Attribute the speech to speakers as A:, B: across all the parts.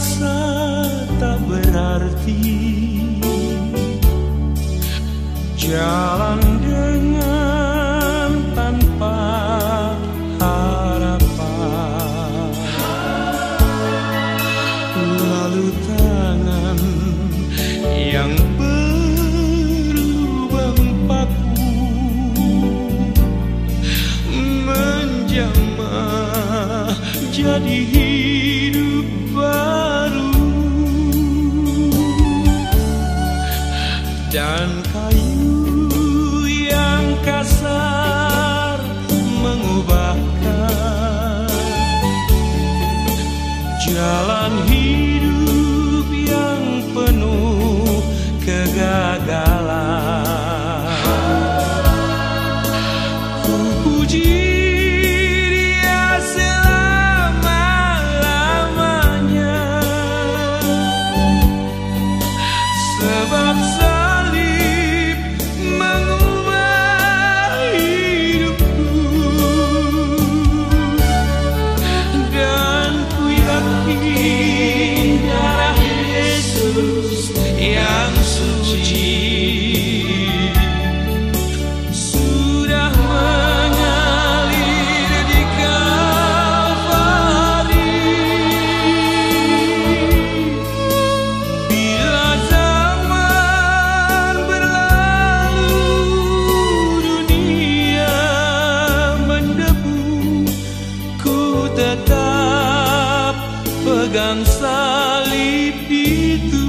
A: merasa tak berarti, jalan dengan tanpa harapan, lalu tangan yang berlubang paku menjamah jadi hidup baru, dan kayu yang kasar mengubahkan jalan hidup yang penuh kegagalan. Ku puji Dia selama-lamanya, sebab salib mengubah hidupku, dan ku yakin darah Yesus yang suci sudah mengalir di Kalvari. Bila zaman berlalu, dunia mendebu, ku tetap pegang salib itu.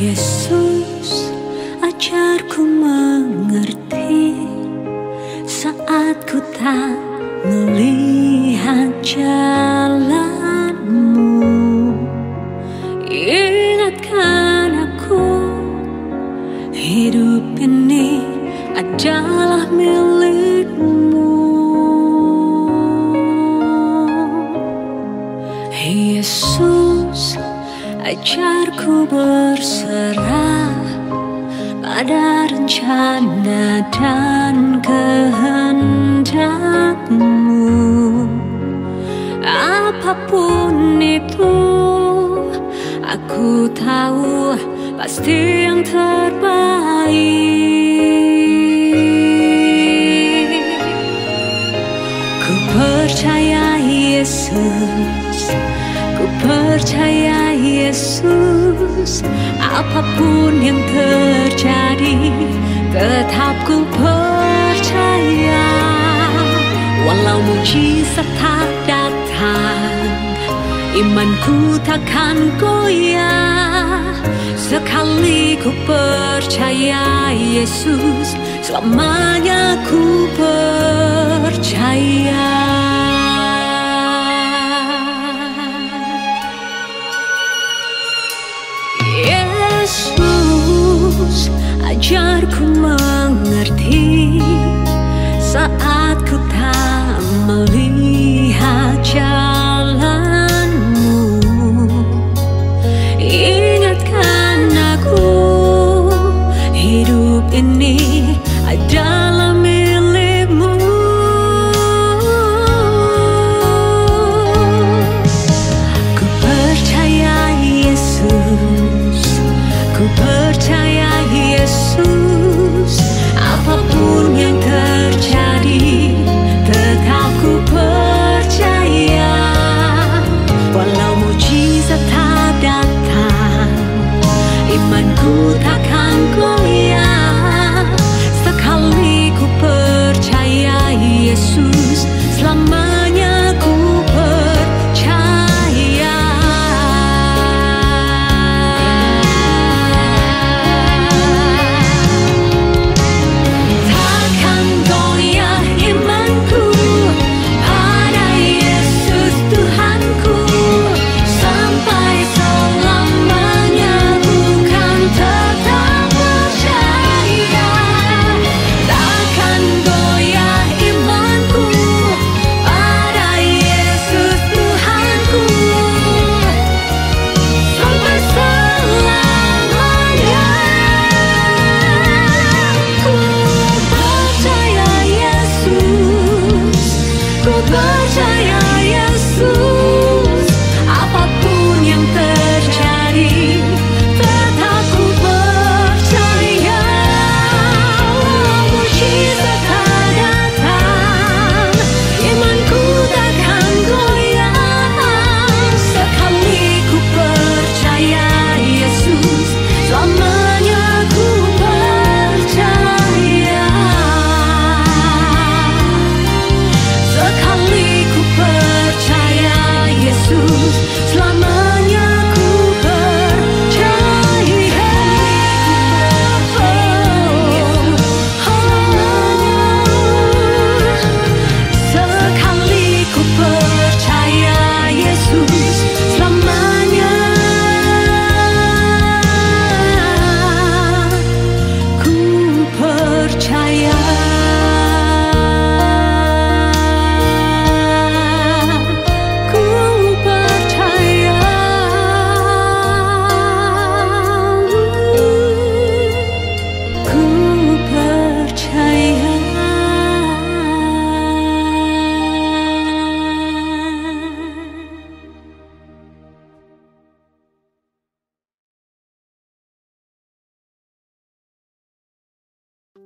B: Yesus, ajarku mengerti saat ku tak melihat jalanmu. Ingatkan aku, hidup ini adalah milikmu. Yesus, ajarku berserah pada rencana dan kehendakmu. Apapun itu, aku tahu pasti yang terbaik. Ku percaya Yesus, ku percaya Yesus, apapun yang terjadi tetap ku percaya. Walau mujizat tak datang, imanku takkan goyah. Sekali ku percaya Yesus, selamanya ku percaya. Yesus, ajarku mengerti saat ku tak melihat jalanmu. Ingatkan aku, hidup ini adalah milikmu.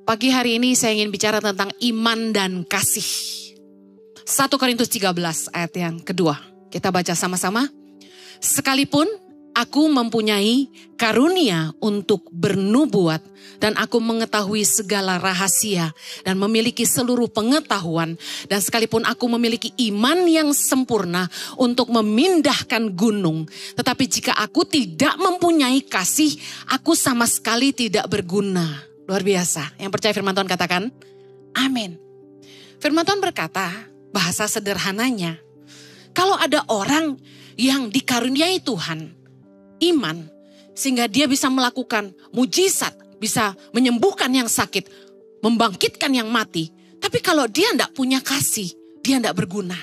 C: Pagi hari ini saya ingin bicara tentang iman dan kasih. 1 Korintus 13 ayat yang kedua. Kita baca sama-sama. Sekalipun aku mempunyai karunia untuk bernubuat dan aku mengetahui segala rahasia dan memiliki seluruh pengetahuan, dan sekalipun aku memiliki iman yang sempurna untuk memindahkan gunung, tetapi jika aku tidak mempunyai kasih, aku sama sekali tidak berguna. Luar biasa. Yang percaya firman Tuhan katakan, amin. Firman Tuhan berkata, bahasa sederhananya, kalau ada orang yang dikaruniai Tuhan, iman, sehingga dia bisa melakukan mujizat, bisa menyembuhkan yang sakit, membangkitkan yang mati. Tapi kalau dia tidak punya kasih, dia tidak berguna.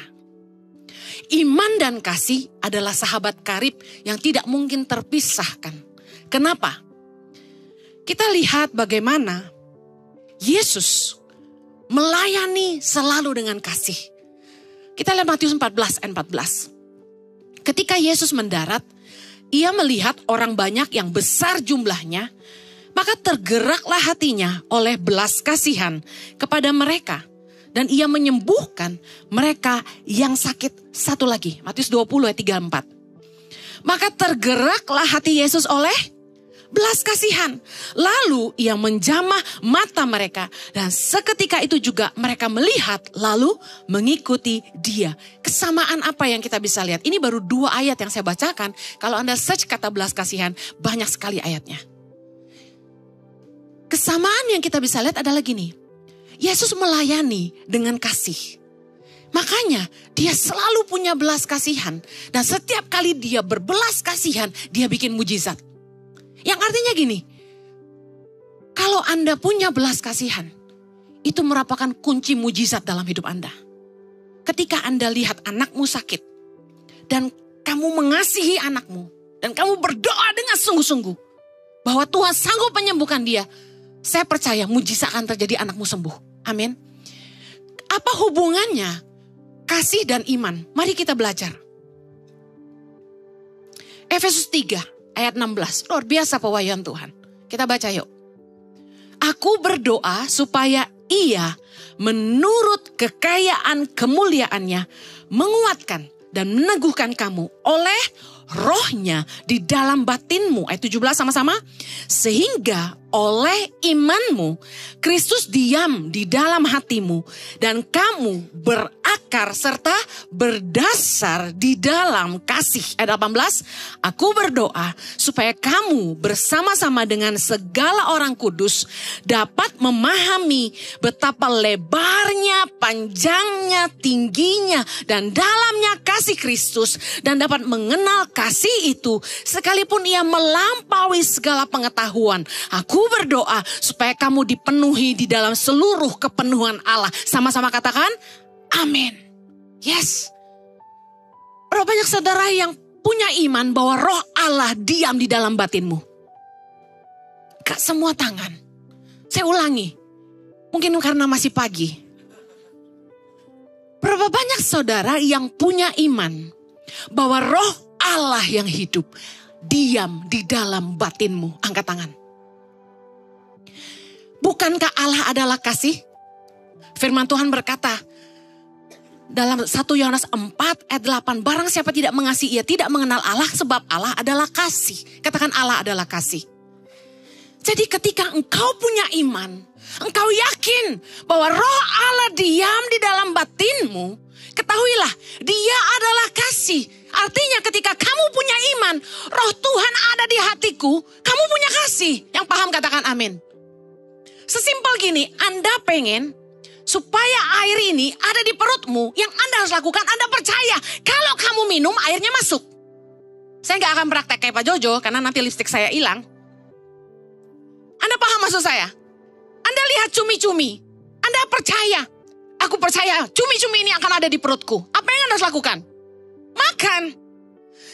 C: Iman dan kasih adalah sahabat karib yang tidak mungkin terpisahkan. Kenapa? Kita lihat bagaimana Yesus melayani selalu dengan kasih. Kita lihat Matius 14 ayat 14. Ketika Yesus mendarat, ia melihat orang banyak yang besar jumlahnya, maka tergeraklah hatinya oleh belas kasihan kepada mereka. Dan ia menyembuhkan mereka yang sakit. Satu lagi, Matius 20 ayat 34. Maka tergeraklah hati Yesus oleh belas kasihan. Lalu ia menjamah mata mereka. Dan seketika itu juga mereka melihat lalu mengikuti dia. Kesamaan apa yang kita bisa lihat? Ini baru 2 ayat yang saya bacakan. Kalau Anda search kata belas kasihan, banyak sekali ayatnya. Kesamaan yang kita bisa lihat adalah gini. Yesus melayani dengan kasih. Makanya dia selalu punya belas kasihan. Dan setiap kali dia berbelas kasihan, dia bikin mujizat. Yang artinya gini, kalau Anda punya belas kasihan, itu merupakan kunci mujizat dalam hidup Anda. Ketika Anda lihat anakmu sakit, dan kamu mengasihi anakmu, dan kamu berdoa dengan sungguh-sungguh, bahwa Tuhan sanggup menyembuhkan dia, saya percaya mujizat akan terjadi, anakmu sembuh. Amin. Apa hubungannya kasih dan iman? Mari kita belajar. Efesus 3. Ayat 16, luar biasa pewahyuan Tuhan. Kita baca yuk. Aku berdoa supaya ia menurut kekayaan kemuliaannya menguatkan dan meneguhkan kamu oleh rohnya di dalam batinmu. Ayat 17 sama-sama. Sehingga oleh imanmu Kristus diam di dalam hatimu dan kamu berakar serta berdasar di dalam kasih. Ayat 18. Aku berdoa supaya kamu bersama-sama dengan segala orang kudus dapat memahami betapa lebarnya, panjangnya, tingginya dan dalamnya kasih Kristus, dan dapat mengenal kasih itu sekalipun ia melampaui segala pengetahuan. Aku berdoa supaya kamu dipenuhi di dalam seluruh kepenuhan Allah. Sama-sama katakan, amin. Yes. Berapa banyak saudara yang punya iman bahwa roh Allah diam di dalam batinmu? Gak semua tangan. Saya ulangi. Mungkin karena masih pagi. Berapa banyak saudara yang punya iman bahwa roh Allah yang hidup diam di dalam batinmu? Angkat tangan. Bukankah Allah adalah kasih? Firman Tuhan berkata dalam 1 Yohanes 4 ayat 8, barang siapa tidak mengasihi ia tidak mengenal Allah, sebab Allah adalah kasih. Katakan, Allah adalah kasih. Jadi ketika engkau punya iman, engkau yakin bahwa roh Allah diam di dalam batinmu, ketahuilah dia adalah kasih. Artinya ketika kamu punya iman, roh Tuhan ada di hatiku, kamu punya kasih. Yang paham katakan amin. Sesimpel gini, Anda pengen supaya air ini ada di perutmu, yang Anda harus lakukan, Anda percaya kalau kamu minum airnya masuk. Saya gak akan praktek kayak Pak Jojo karena nanti lipstik saya hilang. Anda paham maksud saya? Anda lihat cumi-cumi, Anda percaya, aku percaya cumi-cumi ini akan ada di perutku. Apa yang Anda harus lakukan? Makan.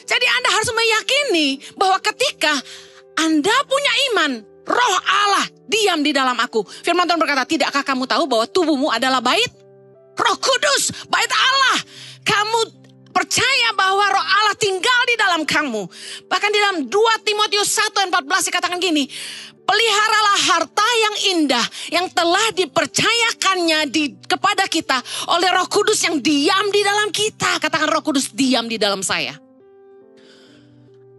C: Jadi Anda harus meyakini bahwa ketika Anda punya iman, roh Allah diam di dalam aku. Firman Tuhan berkata, tidakkah kamu tahu bahwa tubuhmu adalah bait Roh Kudus, bait Allah. Kamu percaya bahwa roh Allah tinggal di dalam kamu. Bahkan di dalam 2 Timotius 1 ayat 14 dikatakan gini, peliharalah harta yang indah yang telah dipercayakannya kepada kita oleh Roh Kudus yang diam di dalam kita. Katakan, Roh Kudus diam di dalam saya.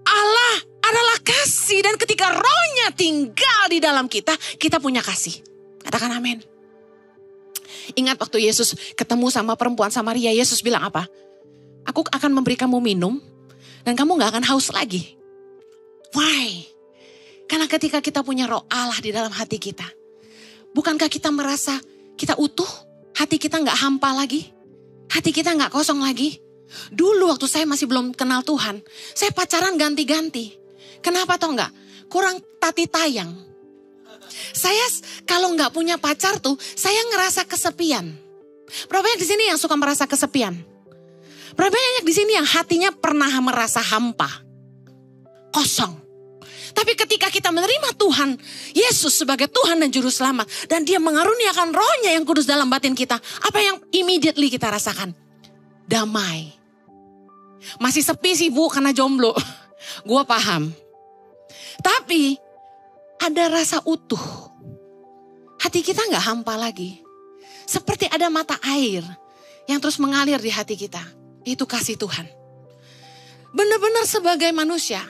C: Allah adalah kasih, dan ketika Roh-Nya tinggal di dalam kita, kita punya kasih. Katakan amin. Ingat waktu Yesus ketemu sama perempuan Samaria, Yesus bilang apa? Aku akan memberi kamu minum dan kamu gak akan haus lagi. Why? Karena ketika kita punya Roh Allah di dalam hati kita, bukankah kita merasa kita utuh? Hati kita gak hampa lagi? Hati kita gak kosong lagi? Dulu waktu saya masih belum kenal Tuhan, saya pacaran ganti-ganti. Kenapa tau gak? Kurang tati tayang. Saya kalau gak punya pacar tuh, saya ngerasa kesepian. Berapa banyak di sini yang suka merasa kesepian? Berapa banyak di sini yang hatinya pernah merasa hampa? Kosong. Tapi ketika kita menerima Tuhan Yesus sebagai Tuhan dan Juru Selamat, dan Dia mengaruniakan Roh-Nya yang kudus dalam batin kita, apa yang immediately kita rasakan? Damai. Masih sepi sih Bu karena jomblo. Gue paham. Tapi ada rasa utuh. Hati kita gak hampa lagi. Seperti ada mata air yang terus mengalir di hati kita. Itu kasih Tuhan. Benar-benar sebagai manusia,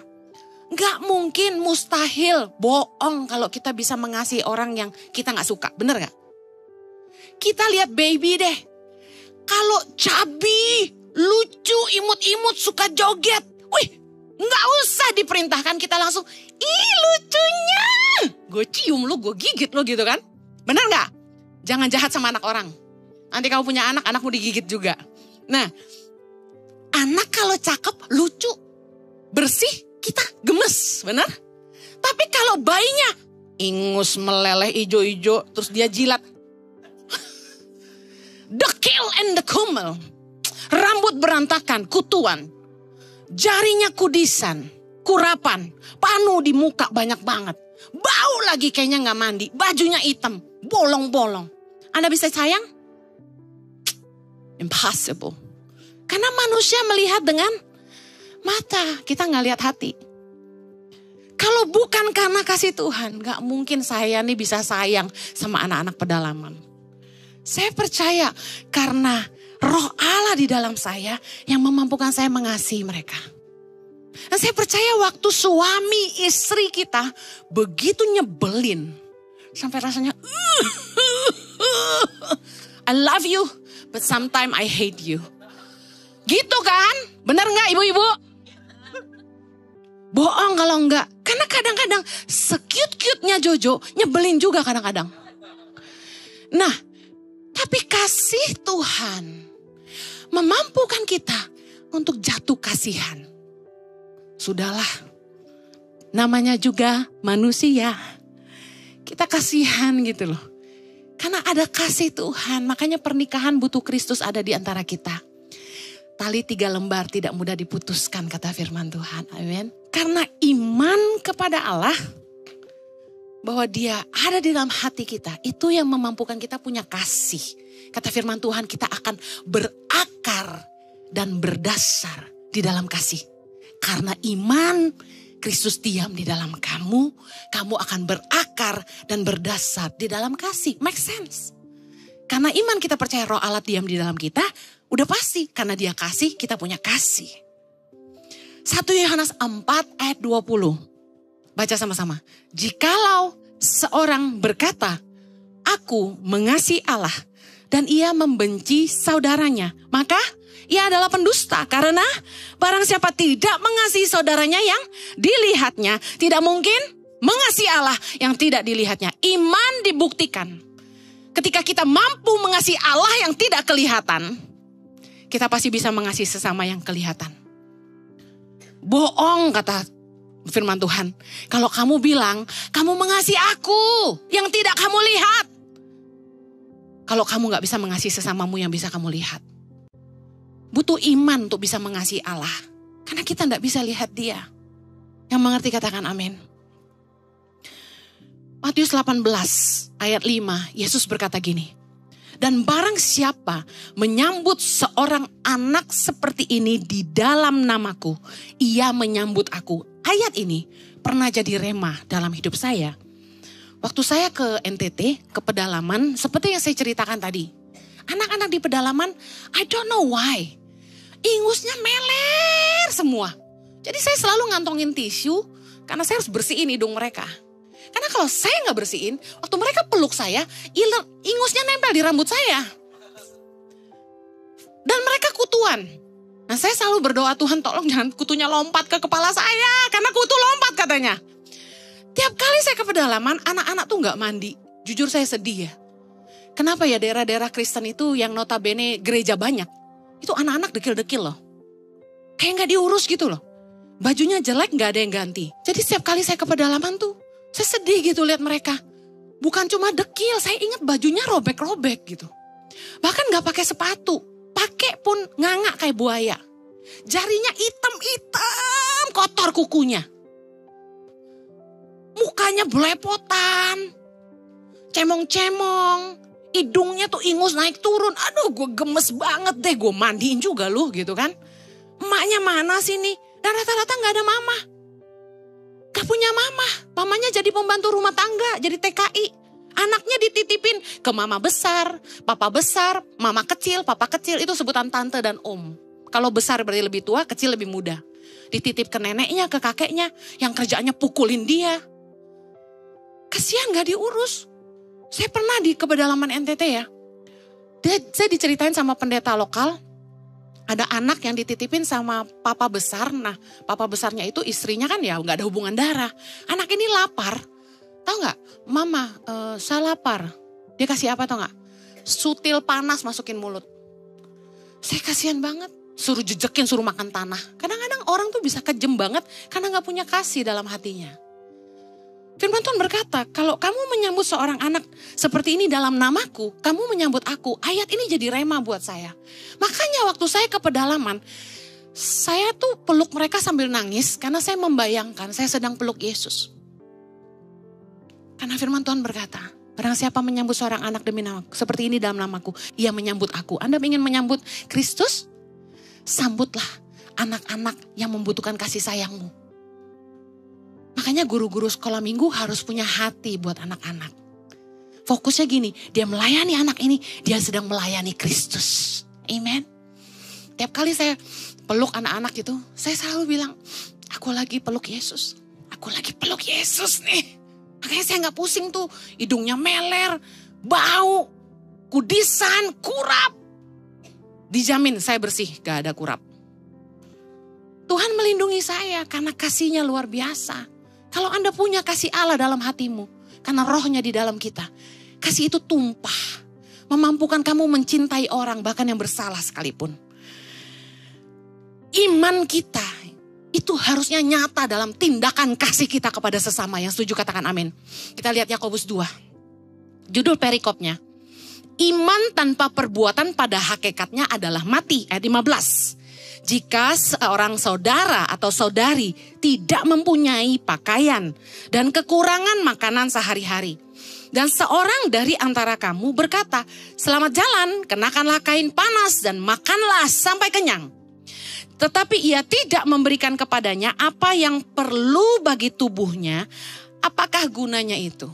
C: gak mungkin, mustahil, bohong kalau kita bisa mengasihi orang yang kita gak suka. Bener gak? Kita lihat baby deh. Kalau cabi, lucu, imut-imut, suka joget. Wih, gak usah diperintahkan, kita langsung, ih lucunya. Gue cium lu, gue gigit lu gitu kan. Bener gak? Jangan jahat sama anak orang. Nanti kamu punya anak, anakmu digigit juga. Nah, anak kalau cakep, lucu, bersih, kita gemes, benar? Tapi kalau bayinya ingus, meleleh, ijo-ijo, terus dia jilat. Dekil and the kumel. Rambut berantakan, kutuan. Jarinya kudisan, kurapan, panu di muka banyak banget. Bau lagi kayaknya gak mandi, bajunya hitam, bolong-bolong. Anda bisa sayang? Impossible. Karena manusia melihat dengan mata, kita gak lihat hati. Kalau bukan karena kasih Tuhan, gak mungkin saya nih bisa sayang sama anak-anak pedalaman. Saya percaya karena Roh Allah di dalam saya yang memampukan saya mengasihi mereka. Dan saya percaya waktu suami istri kita begitu nyebelin, sampai rasanya I love you, but sometimes I hate you. Gitu kan? Benar gak ibu-ibu? Bohong kalau enggak. Karena kadang-kadang se-cute-cute-nya Jojo nyebelin juga kadang-kadang. Nah, tapi kasih Tuhan memampukan kita untuk jatuh kasihan. Sudahlah, namanya juga manusia. Kita kasihan gitu loh. Karena ada kasih Tuhan, makanya pernikahan butuh Kristus ada di antara kita. Tali 3 lembar tidak mudah diputuskan, kata firman Tuhan. Amin. Karena iman kepada Allah, bahwa Dia ada di dalam hati kita, itu yang memampukan kita punya kasih. Kata firman Tuhan, kita akan berakar dan berdasar di dalam kasih. Karena iman, Kristus diam di dalam kamu, kamu akan berakar dan berdasar di dalam kasih. Make sense? Karena iman kita percaya Roh Allah diam di dalam kita, udah pasti. Karena Dia kasih, kita punya kasih. 1 Yohanes 4 ayat 20. Baca sama-sama. Jikalau seorang berkata, aku mengasihi Allah dan ia membenci saudaranya, maka ia adalah pendusta. Karena barang siapa tidak mengasihi saudaranya yang dilihatnya, tidak mungkin mengasihi Allah yang tidak dilihatnya. Iman dibuktikan. Ketika kita mampu mengasihi Allah yang tidak kelihatan, kita pasti bisa mengasihi sesama yang kelihatan. Bohong kata firman Tuhan. Kalau kamu bilang, kamu mengasihi aku yang tidak kamu lihat. Kalau kamu gak bisa mengasihi sesamamu yang bisa kamu lihat. Butuh iman untuk bisa mengasihi Allah. Karena kita gak bisa lihat Dia. Yang mengerti katakan amin. Matius 18 ayat 5, Yesus berkata gini. Dan barang siapa menyambut seorang anak seperti ini di dalam namaku, ia menyambut aku. Ayat ini pernah jadi rema dalam hidup saya. Waktu saya ke NTT, ke pedalaman, seperti yang saya ceritakan tadi. Anak-anak di pedalaman, I don't know why. Ingusnya meler semua. Jadi saya selalu ngantongin tisu, karena saya harus bersihin hidung mereka. Karena kalau saya nggak bersihin, waktu mereka peluk saya, ingusnya nempel di rambut saya. Dan mereka kutuan. Nah saya selalu berdoa, Tuhan tolong jangan kutunya lompat ke kepala saya, karena kutu lompat katanya. Tiap kali saya ke pedalaman, anak-anak tuh gak mandi. Jujur saya sedih ya. Kenapa ya daerah-daerah Kristen itu yang notabene gereja banyak, itu anak-anak dekil-dekil loh. Kayak gak diurus gitu loh. Bajunya jelek gak ada yang ganti. Jadi setiap kali saya ke pedalaman tuh, saya sedih gitu lihat mereka. Bukan cuma dekil, saya ingat bajunya robek-robek gitu. Bahkan gak pakai sepatu. Pakai pun nganga kayak buaya. Jarinya hitam-hitam, kotor kukunya. Mukanya belepotan, cemong-cemong, hidungnya tuh ingus naik turun. Aduh gue gemes banget deh, gue mandiin juga loh gitu kan. Emaknya mana sih nih? Dan rata-rata gak ada mama. Gak punya mama, mamanya jadi pembantu rumah tangga, jadi TKI. Anaknya dititipin ke mama besar, papa besar, mama kecil, papa kecil. Itu sebutan tante dan om. Kalau besar berarti lebih tua, kecil lebih muda. Dititip ke neneknya, ke kakeknya, yang kerjaannya pukulin dia. Kasihan gak diurus. Saya pernah di pedalaman NTT ya. Saya diceritain sama pendeta lokal. Ada anak yang dititipin sama papa besar. Nah papa besarnya itu istrinya kan ya gak ada hubungan darah. Anak ini lapar. Tahu gak? Mama saya lapar. Dia kasih apa tau gak? Sutil panas masukin mulut. Saya kasihan banget. Suruh jejekin, suruh makan tanah. Kadang-kadang orang tuh bisa kejem banget karena gak punya kasih dalam hatinya. Firman Tuhan berkata, kalau kamu menyambut seorang anak seperti ini dalam namaku, kamu menyambut aku. Ayat ini jadi rema buat saya. Makanya waktu saya ke pedalaman, saya tuh peluk mereka sambil nangis karena saya membayangkan saya sedang peluk Yesus. Karena firman Tuhan berkata, barang siapa menyambut seorang anak demi namaku, seperti ini dalam namaku, ia menyambut aku. Anda ingin menyambut Kristus? Sambutlah anak-anak yang membutuhkan kasih sayangmu. Makanya guru-guru sekolah minggu harus punya hati buat anak-anak. Fokusnya gini, dia melayani anak ini, dia sedang melayani Kristus. Amen. Tiap kali saya peluk anak-anak itu, saya selalu bilang, aku lagi peluk Yesus. Aku lagi peluk Yesus nih. Makanya saya gak pusing tuh, hidungnya meler, bau, kudisan, kurap. Dijamin saya bersih, gak ada kurap. Tuhan melindungi saya karena kasihnya luar biasa. Kalau Anda punya kasih Allah dalam hatimu, karena rohnya di dalam kita, kasih itu tumpah, memampukan kamu mencintai orang bahkan yang bersalah sekalipun. Iman kita itu harusnya nyata dalam tindakan kasih kita kepada sesama. Yang setuju katakan amin. Kita lihat Yakobus 2. Judul perikopnya, iman tanpa perbuatan pada hakikatnya adalah mati. Ayat 15. Jika seorang saudara atau saudari tidak mempunyai pakaian dan kekurangan makanan sehari-hari, dan seorang dari antara kamu berkata, selamat jalan, kenakanlah kain panas dan makanlah sampai kenyang. Tetapi ia tidak memberikan kepadanya apa yang perlu bagi tubuhnya, apakah gunanya itu?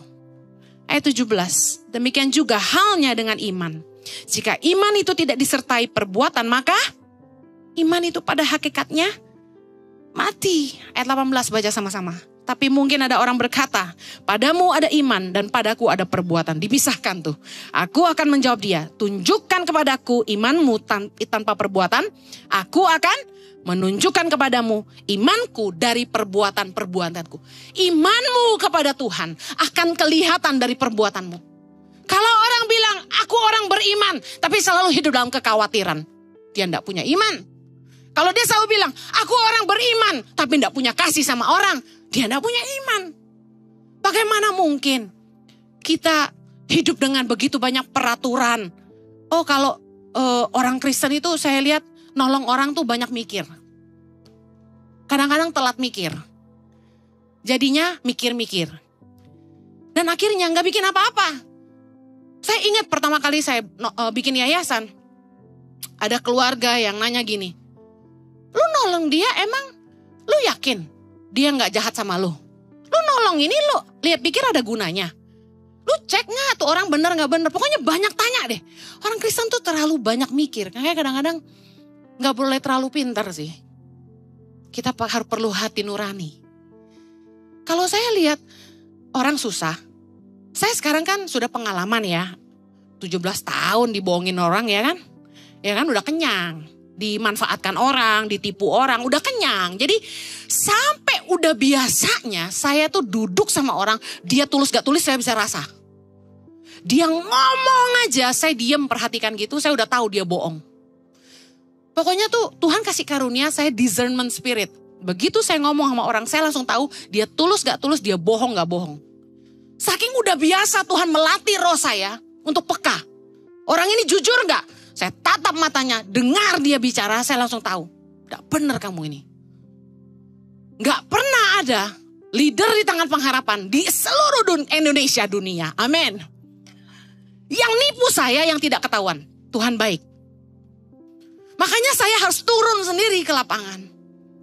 C: Ayat 17, demikian juga halnya dengan iman. Jika iman itu tidak disertai perbuatan, maka iman itu pada hakikatnya mati. Ayat 18 baca sama-sama. Tapi mungkin ada orang berkata, padamu ada iman dan padaku ada perbuatan. Dipisahkan tuh. Aku akan menjawab dia, tunjukkan kepadaku imanmu tanpa perbuatan. Aku akan menunjukkan kepadamu imanku dari perbuatan-perbuatanku. Imanmu kepada Tuhan akan kelihatan dari perbuatanmu. Kalau orang bilang, aku orang beriman, tapi selalu hidup dalam kekhawatiran, dia tidak punya iman. Kalau dia selalu bilang, aku orang beriman, tapi tidak punya kasih sama orang, dia tidak punya iman. Bagaimana mungkin kita hidup dengan begitu banyak peraturan? Oh kalau orang Kristen itu saya lihat nolong orang tuh banyak mikir. Kadang-kadang telat mikir. Jadinya mikir-mikir. Dan akhirnya nggak bikin apa-apa. Saya ingat pertama kali saya bikin yayasan. Ada keluarga yang nanya gini. Lu nolong dia emang lu yakin dia gak jahat sama lu? Lu nolong ini lu lihat pikir ada gunanya? Lu cek gak tuh orang bener gak bener? Pokoknya banyak tanya deh. Orang Kristen tuh terlalu banyak mikir. Kayak kadang-kadang gak boleh terlalu pintar sih. Kita harus perlu hati nurani. Kalau saya lihat orang susah. Saya sekarang kan sudah pengalaman ya. 17 tahun dibohongin orang ya kan. Ya kan udah kenyang. Dimanfaatkan orang, ditipu orang, udah kenyang. Jadi sampai udah biasanya saya tuh duduk sama orang, dia tulus gak tulus saya bisa rasa. Dia ngomong aja, saya diem perhatikan gitu, saya udah tahu dia bohong. Pokoknya tuh Tuhan kasih karunia saya discernment spirit. Begitu saya ngomong sama orang, saya langsung tahu dia tulus gak tulus, dia bohong gak bohong. Saking udah biasa Tuhan melatih roh saya untuk peka. Orang ini jujur gak? Saya tatap matanya, dengar dia bicara, saya langsung tahu. Gak bener kamu ini. Gak pernah ada leader di tangan pengharapan di seluruh Indonesia dunia. Amin. Yang nipu saya yang tidak ketahuan. Tuhan baik. Makanya saya harus turun sendiri ke lapangan.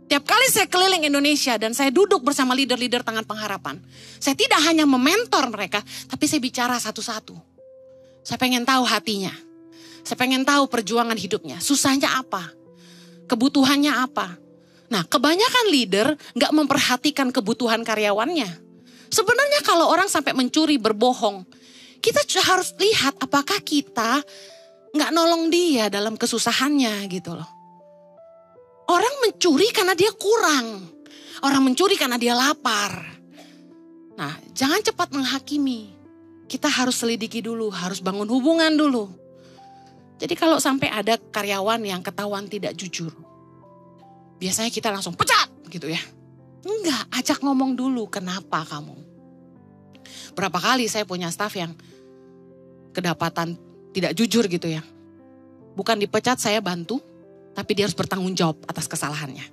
C: Tiap kali saya keliling Indonesia dan saya duduk bersama leader-leader tangan pengharapan. Saya tidak hanya mementor mereka, tapi saya bicara satu-satu. Saya pengen tahu hatinya. Saya pengen tahu perjuangan hidupnya, susahnya apa, kebutuhannya apa. Nah, kebanyakan leader gak memperhatikan kebutuhan karyawannya. Sebenarnya kalau orang sampai mencuri, berbohong, kita harus lihat apakah kita gak nolong dia dalam kesusahannya gitu loh. Orang mencuri karena dia kurang, orang mencuri karena dia lapar. Nah, jangan cepat menghakimi. Kita harus selidiki dulu, harus bangun hubungan dulu. Jadi kalau sampai ada karyawan yang ketahuan tidak jujur, biasanya kita langsung pecat gitu ya. Enggak, ajak ngomong dulu kenapa kamu. Berapa kali saya punya staf yang kedapatan tidak jujur gitu ya. Bukan dipecat, saya bantu, tapi dia harus bertanggung jawab atas kesalahannya.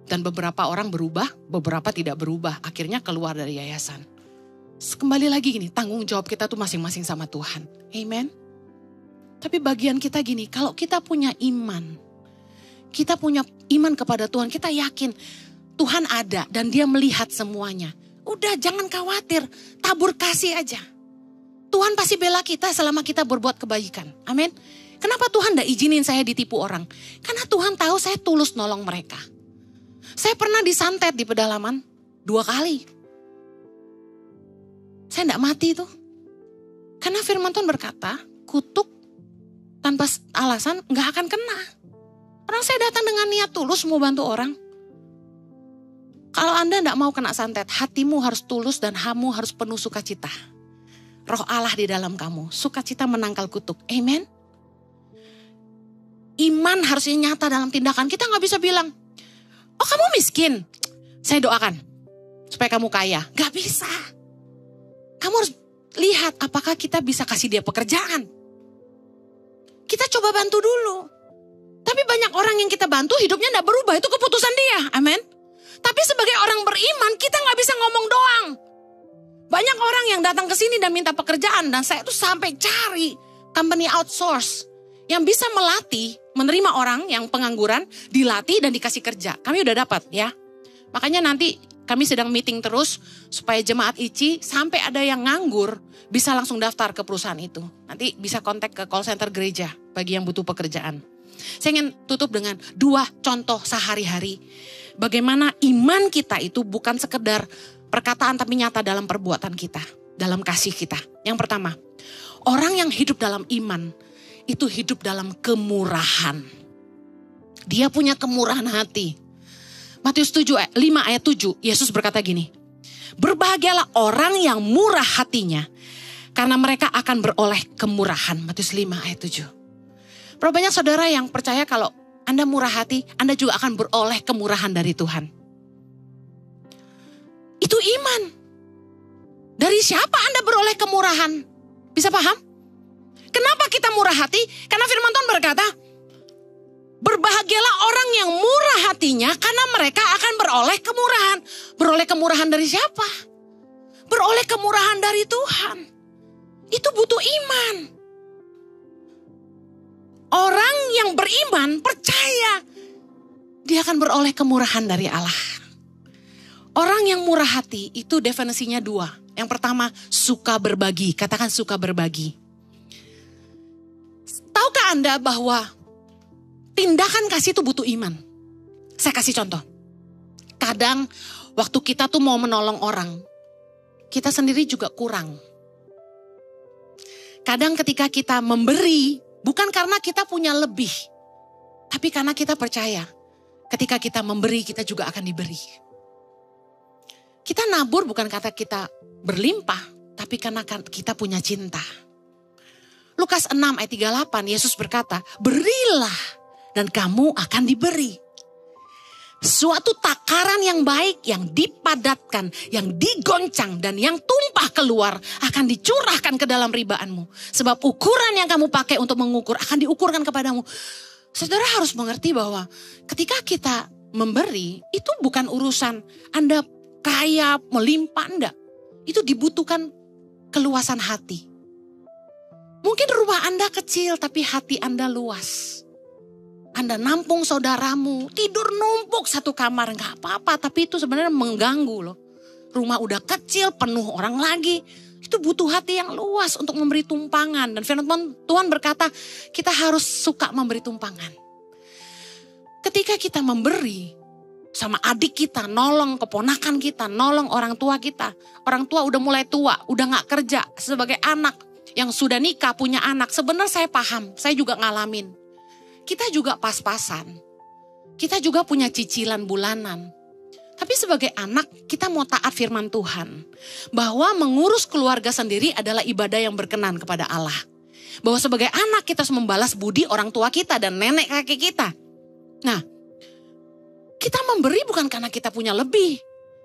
C: Dan beberapa orang berubah, beberapa tidak berubah. Akhirnya keluar dari yayasan. Kembali lagi gini, tanggung jawab kita tuh masing-masing sama Tuhan. Amen. Tapi bagian kita gini, kalau kita punya iman kepada Tuhan, kita yakin Tuhan ada dan dia melihat semuanya. Udah jangan khawatir, tabur kasih aja. Tuhan pasti bela kita selama kita berbuat kebaikan. Amin. Kenapa Tuhan gak izinin saya ditipu orang? Karena Tuhan tahu saya tulus nolong mereka. Saya pernah disantet di pedalaman 2 kali. Saya gak mati tuh. Karena firman Tuhan berkata, kutuk tanpa alasan gak akan kena. Orang saya datang dengan niat tulus mau bantu orang. Kalau Anda gak mau kena santet, hatimu harus tulus dan kamu harus penuh sukacita. Roh Allah di dalam kamu, sukacita menangkal kutuk. Amen. Iman harusnya nyata dalam tindakan. Kita gak bisa bilang, oh kamu miskin, saya doakan supaya kamu kaya. Gak bisa. Kamu harus lihat apakah kita bisa kasih dia pekerjaan. Kita coba bantu dulu. Tapi banyak orang yang kita bantu hidupnya gak berubah. Itu keputusan dia. Amin. Tapi sebagai orang beriman kita gak bisa ngomong doang. Banyak orang yang datang ke sini dan minta pekerjaan. Dan saya tuh sampai cari company outsource. Yang bisa melatih, menerima orang yang pengangguran. Dilatih dan dikasih kerja. Kami udah dapat ya. Makanya nanti kami sedang meeting terus. Supaya jemaat ICI sampai ada yang nganggur. Bisa langsung daftar ke perusahaan itu. Nanti bisa kontak ke call center gereja bagi yang butuh pekerjaan. Saya ingin tutup dengan 2 contoh sehari-hari. Bagaimana iman kita itu bukan sekedar perkataan tapi nyata dalam perbuatan kita. Dalam kasih kita. Yang pertama, orang yang hidup dalam iman itu hidup dalam kemurahan. Dia punya kemurahan hati. Matius 5 ayat 7, Yesus berkata gini. Berbahagialah orang yang murah hatinya, karena mereka akan beroleh kemurahan. Matius 5 ayat 7. Berapa banyak saudara yang percaya kalau Anda murah hati, Anda juga akan beroleh kemurahan dari Tuhan. Itu iman. Dari siapa Anda beroleh kemurahan? Bisa paham? Kenapa kita murah hati? Karena firman Tuhan berkata, berbahagialah orang yang murah hatinya karena mereka akan beroleh kemurahan. Beroleh kemurahan dari siapa? Beroleh kemurahan dari Tuhan. Itu butuh iman. Orang yang beriman percaya dia akan beroleh kemurahan dari Allah. Orang yang murah hati itu definisinya 2. Yang pertama, suka berbagi. Katakan suka berbagi. Tahukah Anda bahwa tindakan kasih itu butuh iman? Saya kasih contoh. Kadang waktu kita tuh mau menolong orang, kita sendiri juga kurang. Kadang ketika kita memberi, bukan karena kita punya lebih, tapi karena kita percaya. Ketika kita memberi, kita juga akan diberi. Kita nabur bukan kata kita berlimpah, tapi karena kita punya cinta. Lukas 6 ayat 38, Yesus berkata, berilah dan kamu akan diberi. Suatu takaran yang baik, yang dipadatkan, yang digoncang, dan yang tumpah keluar akan dicurahkan ke dalam ribaanmu. Sebab ukuran yang kamu pakai untuk mengukur akan diukurkan kepadamu. Saudara harus mengerti bahwa ketika kita memberi, itu bukan urusan Anda kaya, melimpah, enggak. Itu dibutuhkan keluasan hati. Mungkin rumah Anda kecil, tapi hati Anda luas. Anda nampung saudaramu, tidur numpuk satu kamar, nggak apa-apa, tapi itu sebenarnya mengganggu loh. Rumah udah kecil, penuh orang lagi, itu butuh hati yang luas untuk memberi tumpangan. Dan firman Tuhan berkata, kita harus suka memberi tumpangan. Ketika kita memberi, sama adik kita, nolong keponakan kita, nolong orang tua kita. Orang tua udah mulai tua, udah gak kerja. Sebagai anak yang sudah nikah, punya anak, sebenarnya saya paham, saya juga ngalamin. Kita juga pas-pasan. Kita juga punya cicilan bulanan. Tapi sebagai anak kita mau taat firman Tuhan. Bahwa mengurus keluarga sendiri adalah ibadah yang berkenan kepada Allah. Bahwa sebagai anak kita harus membalas budi orang tua kita dan nenek kakek kita. Nah, kita memberi bukan karena kita punya lebih.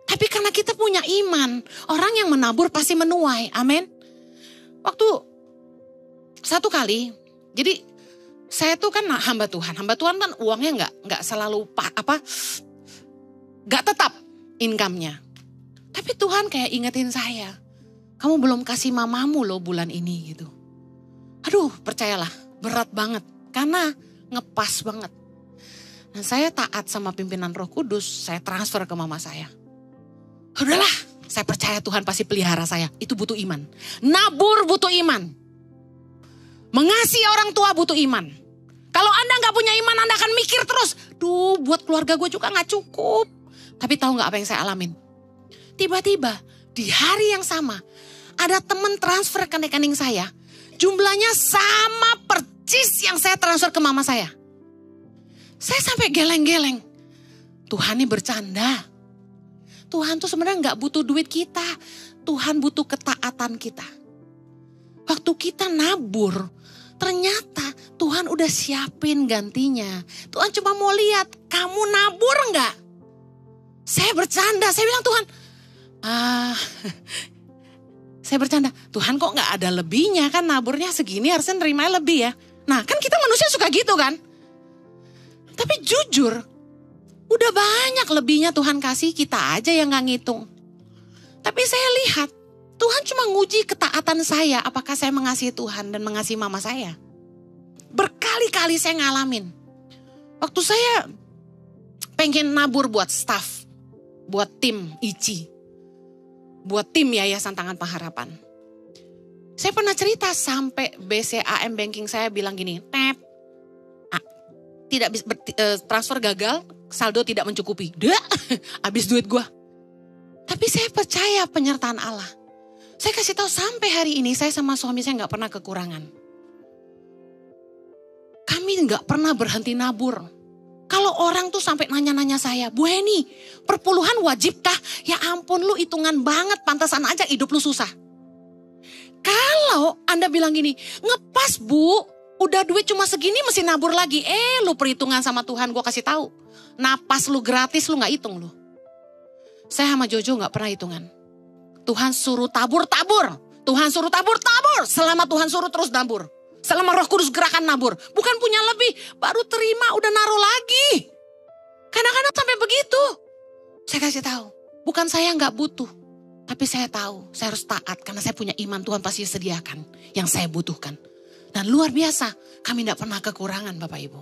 C: Tapi karena kita punya iman. Orang yang menabur pasti menuai. Amin. Waktu satu kali, jadi saya tuh kan hamba Tuhan. Hamba Tuhan kan uangnya nggak selalu nggak tetap income-nya. Tapi Tuhan kayak ingetin saya, kamu belum kasih mamamu loh bulan ini gitu. Aduh, percayalah berat banget karena ngepas banget. Nah, saya taat sama pimpinan Roh Kudus, saya transfer ke mama saya. Udahlah, saya percaya Tuhan pasti pelihara saya. Itu butuh iman. Nabur butuh iman. Mengasihi orang tua butuh iman. Kalau Anda gak punya iman, Anda akan mikir terus. Duh, buat keluarga gue juga gak cukup. Tapi tahu gak apa yang saya alamin? Tiba-tiba di hari yang sama, ada teman transfer ke rekening saya. Jumlahnya sama persis yang saya transfer ke mama saya. Saya sampai geleng-geleng. Tuhan ini bercanda. Tuhan tuh sebenarnya gak butuh duit kita. Tuhan butuh ketaatan kita. Waktu kita nabur, ternyata Tuhan udah siapin gantinya. Tuhan cuma mau lihat, kamu nabur gak? Saya bercanda, saya bilang Tuhan, saya bercanda, Tuhan kok gak ada lebihnya kan naburnya segini harusnya nerima lebih ya. Nah kan kita manusia suka gitu kan. Tapi jujur, udah banyak lebihnya Tuhan kasih, kita aja yang gak ngitung. Tapi saya lihat, Tuhan cuma nguji ketaatan saya, apakah saya mengasihi Tuhan dan mengasihi mama saya. Berkali-kali saya ngalamin. Waktu saya pengen nabur buat staff, buat tim ICI, buat tim Yayasan Tangan Pengharapan. Saya pernah cerita sampai BCAM banking saya bilang gini, tidak bisa transfer gagal, saldo tidak mencukupi. Habis duit gua. Tapi saya percaya penyertaan Allah. Saya kasih tahu sampai hari ini saya sama suami saya nggak pernah kekurangan. Kami nggak pernah berhenti nabur. Kalau orang tuh sampai nanya-nanya saya, Bu Heni, perpuluhan wajibkah? Ya ampun, lu hitungan banget, pantasan aja hidup lu susah. Kalau Anda bilang gini, ngepas Bu, udah duit cuma segini mesti nabur lagi. Lu perhitungan sama Tuhan gue kasih tahu. Napas lu gratis, lu nggak hitung lu. Saya sama Jojo nggak pernah hitungan. Tuhan suruh tabur. Tuhan suruh tabur. Selama Tuhan suruh terus nabur. Selama Roh Kudus gerakan nabur. Bukan punya lebih, baru terima udah naruh lagi. Kadang-kadang sampai begitu. Saya kasih tahu, bukan saya nggak butuh. Tapi saya tahu, saya harus taat. Karena saya punya iman, Tuhan pasti sediakan yang saya butuhkan. Dan luar biasa, kami tidak pernah kekurangan Bapak Ibu.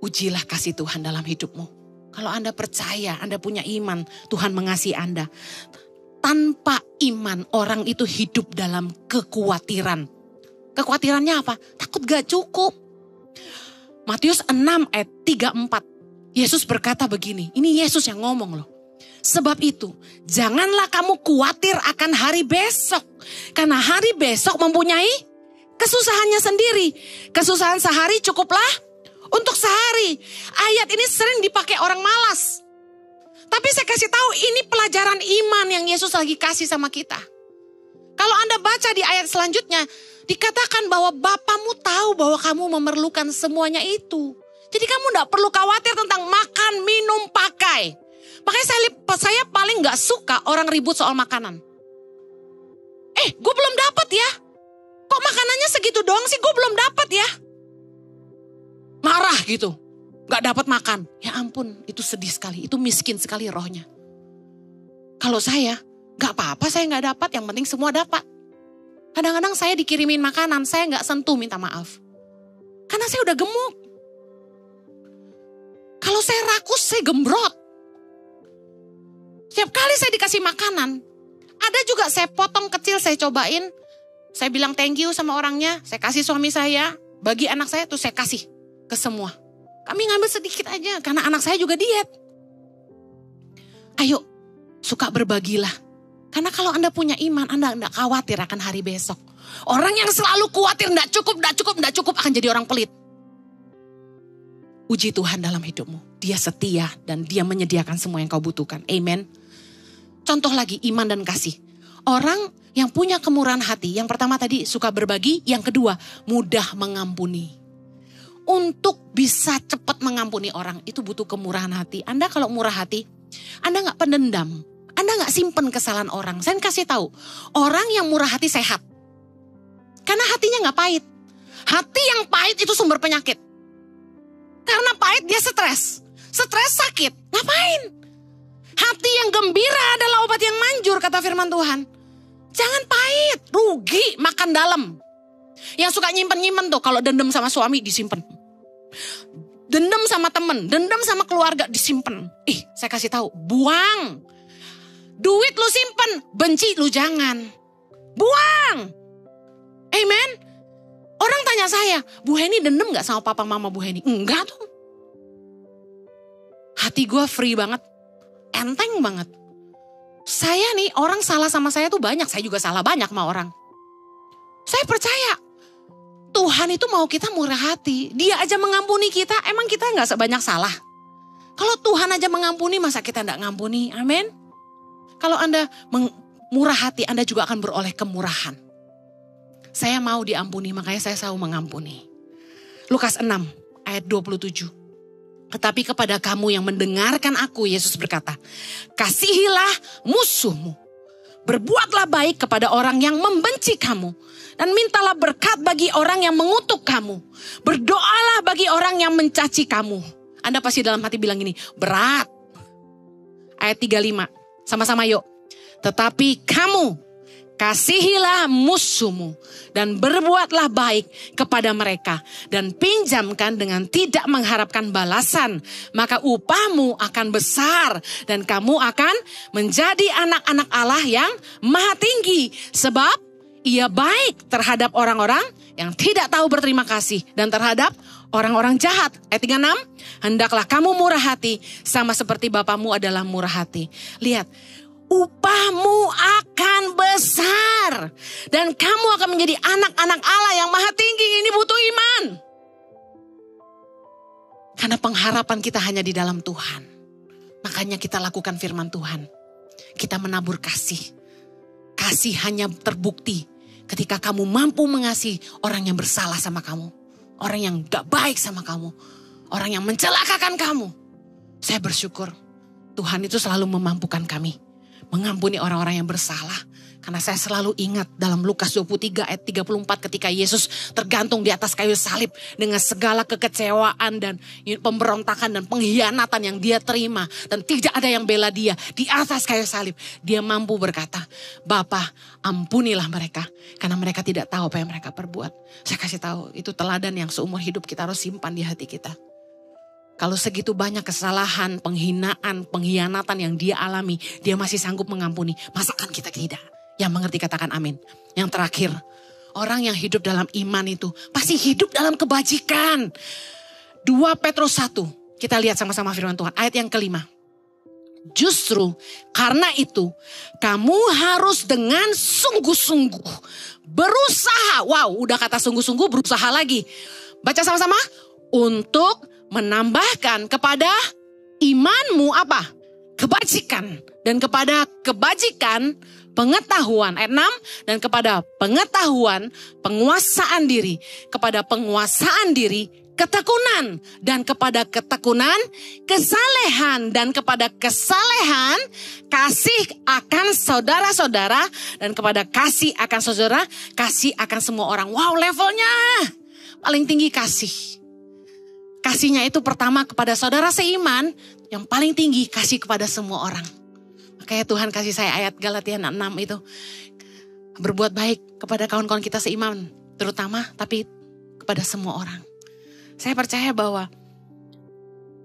C: Ujilah kasih Tuhan dalam hidupmu. Kalau Anda percaya, Anda punya iman, Tuhan mengasihi Anda. tanpa iman orang itu hidup dalam kekhawatiran. Kekhawatirannya apa? Takut gak cukup. Matius 6 ayat 34. Yesus berkata begini, ini Yesus yang ngomong loh. Sebab itu, janganlah kamu khawatir akan hari besok. Karena hari besok mempunyai kesusahannya sendiri. Kesusahan sehari cukuplah untuk sehari. Ayat ini sering dipakai orang malas. Tapi saya kasih tahu ini pelajaran iman yang Yesus lagi kasih sama kita. Kalau Anda baca di ayat selanjutnya, dikatakan bahwa Bapamu tahu bahwa kamu memerlukan semuanya itu. Jadi kamu gak perlu khawatir tentang makan, minum, pakai. Makanya saya paling gak suka orang ribut soal makanan. Gue belum dapat ya. Kok makanannya segitu doang sih, gue belum dapat ya. Marah gitu. Gak dapat makan. Ya ampun, itu sedih sekali. Itu miskin sekali rohnya. Kalau saya, gak apa-apa saya gak dapat. Yang penting semua dapat. Kadang-kadang saya dikirimin makanan, saya gak sentuh minta maaf. Karena saya udah gemuk. Kalau saya rakus, saya gembrot. Setiap kali saya dikasih makanan, ada juga saya potong kecil, saya cobain. Saya bilang thank you sama orangnya, saya kasih suami saya, bagi anak saya tuh saya kasih ke semua. Kami ngambil sedikit aja, karena anak saya juga diet. Ayo, suka berbagilah. Karena kalau Anda punya iman, Anda tidak khawatir akan hari besok. Orang yang selalu khawatir, tidak cukup, akan jadi orang pelit. Uji Tuhan dalam hidupmu. Dia setia dan dia menyediakan semua yang kau butuhkan. Amen. Contoh lagi, iman dan kasih. Orang yang punya kemurahan hati, yang pertama tadi suka berbagi, yang kedua mudah mengampuni. Untuk bisa cepat mengampuni orang, itu butuh kemurahan hati. Anda kalau murah hati, Anda gak pendendam. Anda gak simpen kesalahan orang. Saya kasih tahu, orang yang murah hati sehat. Karena hatinya gak pahit. Hati yang pahit itu sumber penyakit. Karena pahit dia stres. Stres sakit. Ngapain? Hati yang gembira adalah obat yang manjur, kata firman Tuhan. Jangan pahit, rugi, makan dalam. Yang suka nyimpen-nyimpen tuh, kalau dendam sama suami disimpen. Dendam sama temen, dendam sama keluarga disimpen. Saya kasih tahu, buang. Duit lu simpen, benci lu jangan. Buang. Amen. Orang tanya saya, Bu Heni dendam gak sama papa mama Bu Heni? Enggak tuh. Hati gue free banget. Enteng banget. Saya nih, orang salah sama saya tuh banyak. Saya juga salah banyak sama orang. Saya percaya. Tuhan itu mau kita murah hati. Dia aja mengampuni kita, emang kita gak sebanyak salah. Kalau Tuhan aja mengampuni, masa kita gak ngampuni? Amin. Kalau Anda murah hati, Anda juga akan beroleh kemurahan. Saya mau diampuni, makanya saya selalu mengampuni. Lukas 6 ayat 27. Tetapi kepada kamu yang mendengarkan aku, Yesus berkata, kasihilah musuhmu. Berbuatlah baik kepada orang yang membenci kamu. Dan mintalah berkat bagi orang yang mengutuk kamu. Berdoalah bagi orang yang mencaci kamu. Anda pasti dalam hati bilang gini, berat. Ayat 35, sama-sama yuk. Tetapi kamu kasihilah musuhmu dan berbuatlah baik kepada mereka dan pinjamkan dengan tidak mengharapkan balasan, maka upahmu akan besar dan kamu akan menjadi anak-anak Allah yang maha tinggi, sebab ia baik terhadap orang-orang yang tidak tahu berterima kasih dan terhadap orang-orang jahat. Ayat 36, hendaklah kamu murah hati sama seperti Bapamu adalah murah hati. Lihat, upahmu akan besar. Dan kamu akan menjadi anak-anak Allah yang maha tinggi. Ini butuh iman. Karena pengharapan kita hanya di dalam Tuhan. Makanya kita lakukan firman Tuhan. Kita menabur kasih. Kasih hanya terbukti ketika kamu mampu mengasihi orang yang bersalah sama kamu. Orang yang gak baik sama kamu. Orang yang mencelakakan kamu. Saya bersyukur Tuhan itu selalu memampukan kami mengampuni orang-orang yang bersalah. Karena saya selalu ingat dalam Lukas 23 ayat 34 ketika Yesus tergantung di atas kayu salib dengan segala kekecewaan dan pemberontakan dan pengkhianatan yang dia terima. Dan tidak ada yang bela dia di atas kayu salib. Dia mampu berkata, Bapa ampunilah mereka karena mereka tidak tahu apa yang mereka perbuat. Saya kasih tahu itu teladan yang seumur hidup kita harus simpan di hati kita. Kalau segitu banyak kesalahan, penghinaan, pengkhianatan yang dia alami, dia masih sanggup mengampuni. Masakan kita tidak? Yang mengerti katakan amin. Yang terakhir, orang yang hidup dalam iman itu pasti hidup dalam kebajikan. 2 Petrus 1, kita lihat sama-sama firman Tuhan. Ayat yang kelima. Justru karena itu kamu harus dengan sungguh-sungguh berusaha. Wow, udah kata sungguh-sungguh, berusaha lagi. Baca sama-sama. Untuk menambahkan kepada imanmu apa? Kebajikan. Dan kepada kebajikan pengetahuan. Ayat 6. Dan kepada pengetahuan penguasaan diri. Kepada penguasaan diri ketekunan. Dan kepada ketekunan kesalehan. Dan kepada kesalehan kasih akan saudara-saudara. Dan kepada kasih akan saudara, kasih akan semua orang. Wow, levelnya paling tinggi kasih. Kasihnya itu pertama kepada saudara seiman, yang paling tinggi kasih kepada semua orang. Makanya Tuhan kasih saya ayat Galatia 6 itu. Berbuat baik kepada kawan-kawan kita seiman, terutama, tapi kepada semua orang. Saya percaya bahwa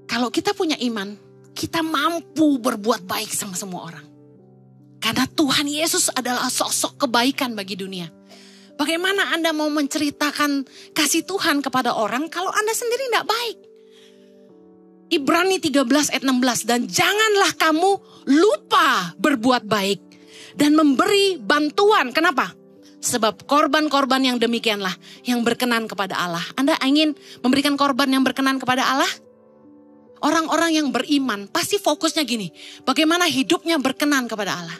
C: kalau kita punya iman, kita mampu berbuat baik sama semua orang. Karena Tuhan Yesus adalah sosok kebaikan bagi dunia. Bagaimana Anda mau menceritakan kasih Tuhan kepada orang kalau Anda sendiri tidak baik? Ibrani 13 ayat 16. Dan janganlah kamu lupa berbuat baik dan memberi bantuan. Kenapa? Sebab korban-korban yang demikianlah yang berkenan kepada Allah. Anda ingin memberikan korban yang berkenan kepada Allah? Orang-orang yang beriman pasti fokusnya gini. Bagaimana hidupnya berkenan kepada Allah?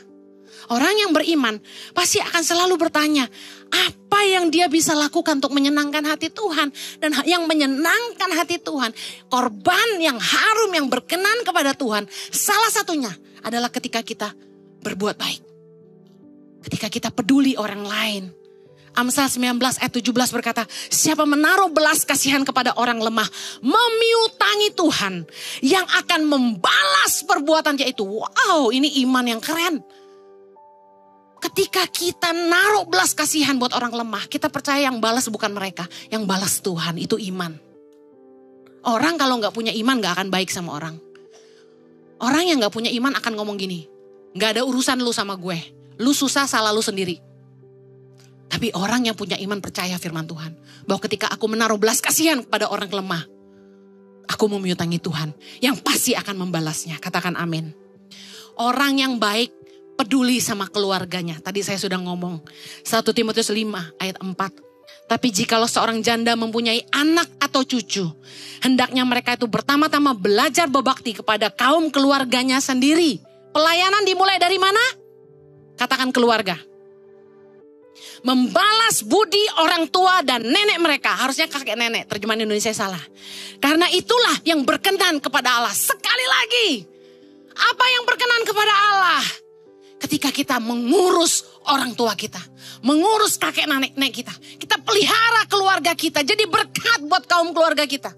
C: Orang yang beriman pasti akan selalu bertanya, apa yang dia bisa lakukan untuk menyenangkan hati Tuhan. Dan yang menyenangkan hati Tuhan, korban yang harum yang berkenan kepada Tuhan, salah satunya adalah ketika kita berbuat baik. Ketika kita peduli orang lain. Amsal 19 ayat 17 berkata, siapa menaruh belas kasihan kepada orang lemah, memiutangi Tuhan yang akan membalas perbuatannya itu. Wow, ini iman yang keren. Ketika kita naruh belas kasihan buat orang lemah, kita percaya yang balas bukan mereka, yang balas Tuhan, itu iman. Orang kalau gak punya iman gak akan baik sama orang. Orang yang gak punya iman akan ngomong gini, gak ada urusan lu sama gue, lu susah salah lu sendiri. Tapi orang yang punya iman percaya firman Tuhan, bahwa ketika aku menaruh belas kasihan kepada orang lemah, aku memiutangi Tuhan, yang pasti akan membalasnya. Katakan amin. Orang yang baik peduli sama keluarganya. Tadi saya sudah ngomong. 1 Timotius 5 ayat 4. Tapi jikalau seorang janda mempunyai anak atau cucu, hendaknya mereka itu pertama-tama belajar berbakti kepada kaum keluarganya sendiri. Pelayanan dimulai dari mana? Katakan keluarga. Membalas budi orang tua dan nenek mereka. Harusnya kakek nenek, terjemahan Indonesia salah. Karena itulah yang berkenan kepada Allah. Sekali lagi, apa yang berkenan kepada Allah? Ketika kita mengurus orang tua kita, mengurus kakek nenek kita, kita pelihara keluarga kita, jadi berkat buat kaum keluarga kita.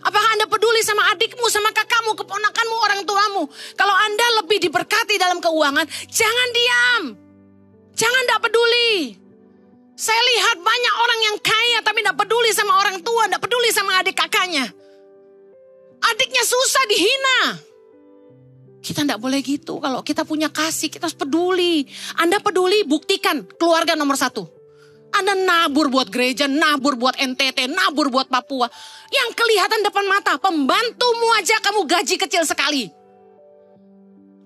C: Apakah Anda peduli sama adikmu, sama kakakmu, keponakanmu, orang tuamu? Kalau Anda lebih diberkati dalam keuangan, jangan diam. Jangan tidak peduli. Saya lihat banyak orang yang kaya tapi tidak peduli sama orang tua, tidak peduli sama adik kakaknya. Adiknya susah, dihina. Kita tidak boleh gitu. Kalau kita punya kasih, kita harus peduli. Anda peduli, buktikan keluarga nomor 1. Anda nabur buat gereja, nabur buat NTT, nabur buat Papua. Yang kelihatan depan mata, pembantumu aja kamu gaji kecil sekali.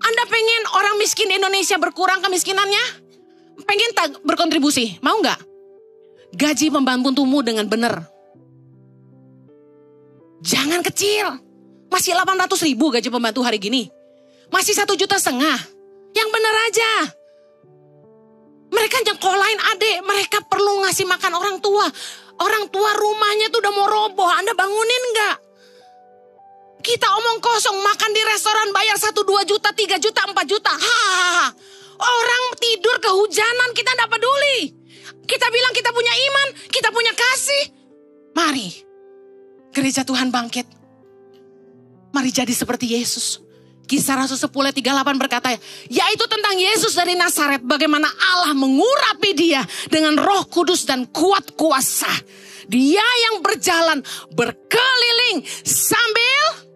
C: Anda pengen orang miskin Indonesia berkurang kemiskinannya? Pengen tak berkontribusi? Mau nggak? Gaji pembantumu dengan benar. Jangan kecil. Masih 800.000 gaji pembantu hari gini. Masih 1,5 juta. Yang benar aja. Mereka nyekolahin adik. Mereka perlu ngasih makan orang tua. Orang tua rumahnya tuh udah mau roboh. Anda bangunin gak? Kita omong kosong. Makan di restoran bayar 1, 2 juta, 3 juta, 4 juta. Hahaha. Orang tidur kehujanan. Kita gak peduli. Kita bilang kita punya iman. Kita punya kasih. Mari. Gereja Tuhan bangkit. Mari jadi seperti Yesus. Kisah Rasul 10:38 berkata, yaitu tentang Yesus dari Nazaret, bagaimana Allah mengurapi dia dengan Roh Kudus dan kuat kuasa. Dia yang berjalan berkeliling sambil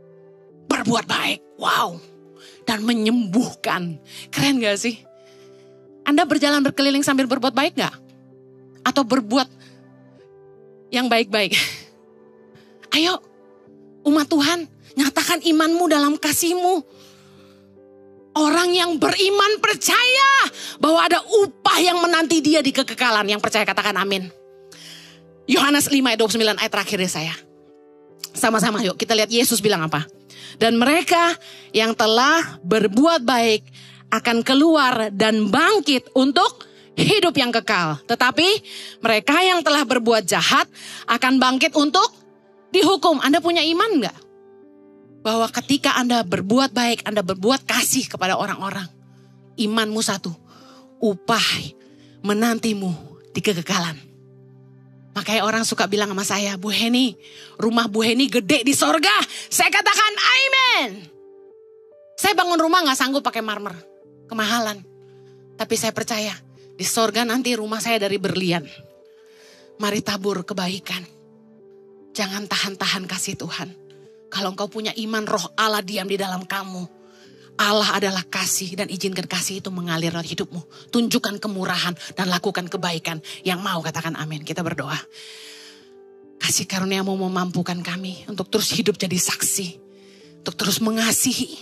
C: berbuat baik. Wow. Dan menyembuhkan. Keren gak sih? Anda berjalan berkeliling sambil berbuat baik gak? Atau berbuat yang baik-baik? Ayo umat Tuhan, nyatakan imanmu dalam kasihmu. Orang yang beriman percaya bahwa ada upah yang menanti dia di kekekalan. Yang percaya katakan amin. Yohanes 5 ayat 29 ayat terakhir ya saya. Sama-sama yuk kita lihat Yesus bilang apa. Dan mereka yang telah berbuat baik akan keluar dan bangkit untuk hidup yang kekal. Tetapi mereka yang telah berbuat jahat akan bangkit untuk dihukum. Anda punya iman enggak? Bahwa ketika Anda berbuat baik, Anda berbuat kasih kepada orang-orang. Imanmu satu, upah menantimu di kekekalan. Makanya orang suka bilang sama saya, Bu Heni, rumah Bu Heni gede di sorga. Saya katakan amin. Saya bangun rumah gak sanggup pakai marmer, kemahalan. Tapi saya percaya, di sorga nanti rumah saya dari berlian. Mari tabur kebaikan. Jangan tahan-tahan kasih Tuhan. Kalau engkau punya iman, roh Allah diam di dalam kamu. Allah adalah kasih dan izinkan kasih itu mengalir dalam hidupmu. Tunjukkan kemurahan dan lakukan kebaikan. Yang mau katakan amin. Kita berdoa. Kasih karunia-Mu memampukan kami untuk terus hidup jadi saksi. Untuk terus mengasihi.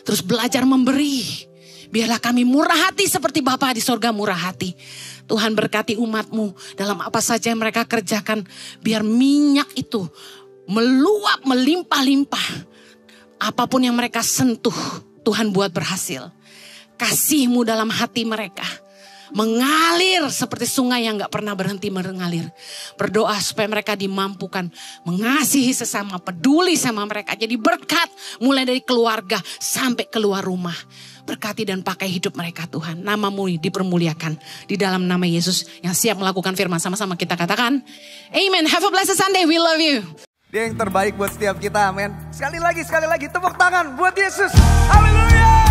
C: Terus belajar memberi. Biarlah kami murah hati seperti Bapa di sorga murah hati. Tuhan berkati umat-Mu dalam apa saja yang mereka kerjakan. Biar minyak itu meluap, melimpah-limpah. Apapun yang mereka sentuh, Tuhan buat berhasil. Kasih-Mu dalam hati mereka mengalir seperti sungai yang gak pernah berhenti mengalir. Berdoa supaya mereka dimampukan mengasihi sesama, peduli sama mereka. Jadi berkat mulai dari keluarga sampai keluar rumah. Berkati dan pakai hidup mereka Tuhan. Nama-Mu dipermuliakan di dalam nama Yesus yang siap melakukan firman. Sama-sama kita katakan amen. Have a blessed Sunday. We love you.
D: Dia yang terbaik buat setiap kita, amin. Sekali lagi tepuk tangan buat Yesus. Haleluya.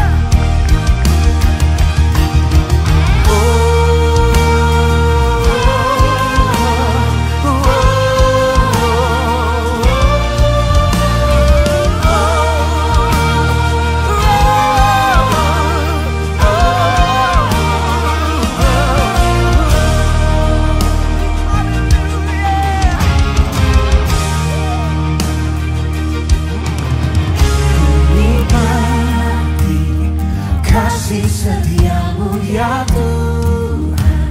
E: Kasih setiamu ya Tuhan,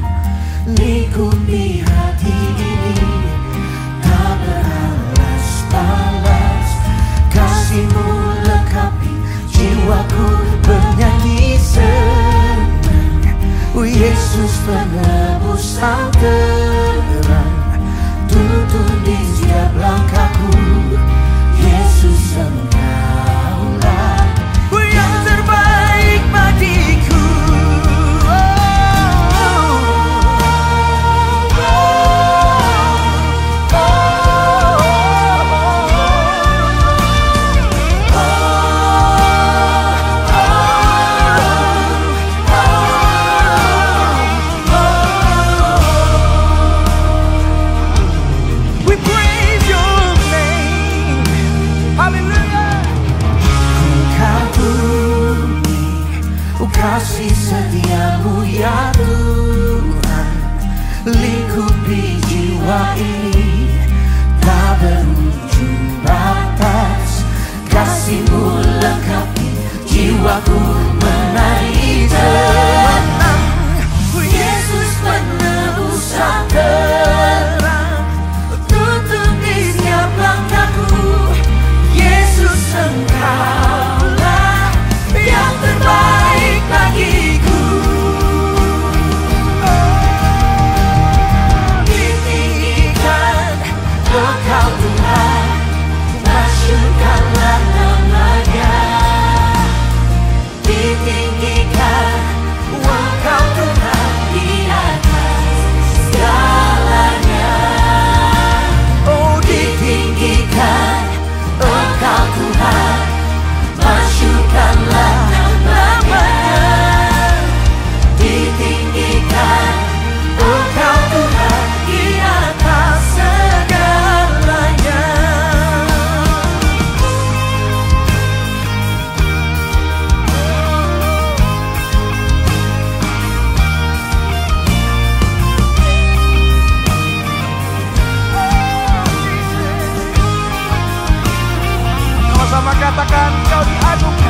E: lingkupi hati ini, tak beralas-balas. Kasih-Mu lengkapi jiwaku bernyanyi senang. Yesus penebus yang terang, tuntun di setiap langkahku. Yesus Engkaulah yang terbaik bagiku. We praise your name. Hallelujah. Kasih setiamu ya Tuhan, lingkupi jiwa ini, tak berujung batas. Kasih-Mu lengkapi jiwaku menari tenang. Yesus penebus yang terang, tuntun di setiap langkahku. Yesus Engkaulah yang terbaik bagiku. Ditinggikan Engkau Tuhan, masyurkanlah nama-Nya. Ditinggikan Engkau Tuhan di atas segalanya. Oh, ditinggikan Engkau Tuhan, masyurkanlah nama-Nya. Ditinggikan Engkau Tuhan di atas segalanya.
D: Sama-sama katakan kau dianugerahkan.